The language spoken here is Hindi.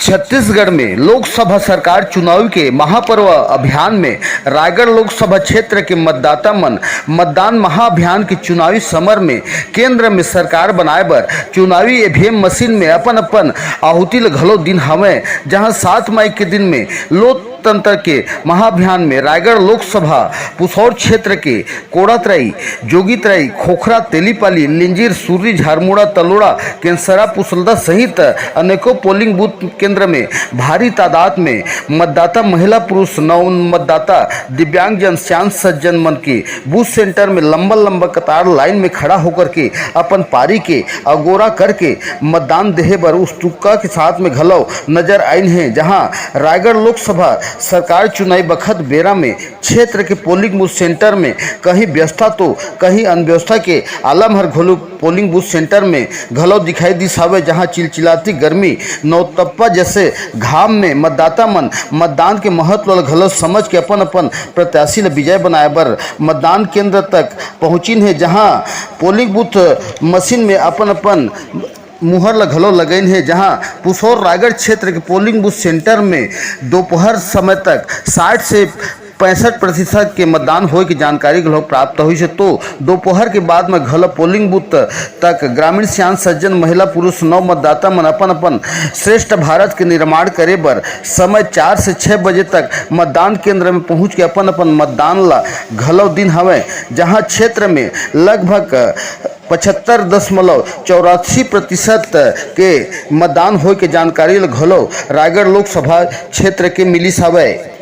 छत्तीसगढ़ में लोकसभा सरकार चुनाव के महापर्व अभियान में रायगढ़ लोकसभा क्षेत्र के मतदाता मन मतदान महाअभियान के चुनावी समर में केंद्र में सरकार बनाए बर चुनावी ईवीएम मशीन में अपन अपन आहुति ल घलो दिन हवे, जहां 7 मई के दिन में लोकतंत्र के महाअभियान में रायगढ़ लोकसभा पुसौर क्षेत्र के कोड़ातराई, जोगीतराई, खोखरा, तेलीपाली, लिंजीर, सूर्री, झारमुड़ा, तलोड़ा, केंसरा, पुसलदा सहित अनेकों पोलिंग बूथ केंद्र में भारी तादाद में मतदाता महिला पुरुष नव मतदाता दिव्यांग जन श्याम सज्जन मन के बूथ सेंटर में लंबा लंबा कतार लाइन में खड़ा होकर के अपन पारी के अगोरा करके मतदान देहे बर उत्सुकता के साथ में घलो नजर आइन है। जहां रायगढ़ लोकसभा सरकार चुनावी बखत बेरा में क्षेत्र के पोलिंग बूथ सेंटर में कहीं व्यवस्था तो कहीं अनव्यवस्था के आलम हर घोलू पोलिंग बूथ सेंटर में घलो दिखाई दिस हवे, जहां चिलचिलाती गर्मी नौतप्पा जैसे घाम में मतदाता मन मतदान के महत्व घलो समझ के अपन अपन प्रत्याशी ल विजय बनाए बर मतदान केंद्र तक पहुंचिन है। जहां पोलिंग बूथ मशीन में अपन अपन मुहर ल घलो लगइन है। जहां पुसौर रायगढ़ क्षेत्र के पोलिंग बूथ सेंटर में दोपहर समय तक 60 से 65% के मतदान होए की जानकारी घलो प्राप्त हुई है। तो दोपहर के बाद में घलो पोलिंग बूथ तक ग्रामीण श्याम सज्जन महिला पुरुष नव मतदाता मन अपन अपन श्रेष्ठ भारत के निर्माण करे बर समय 4 से 6 बजे तक मतदान केंद्र में पहुंच के अपन अपन मतदान ला घलो दिन हवे। जहां क्षेत्र में लगभग 75.84% के मतदान होए के जानकारी घलो रायगढ़ लोकसभा क्षेत्र के मिलिस हवे।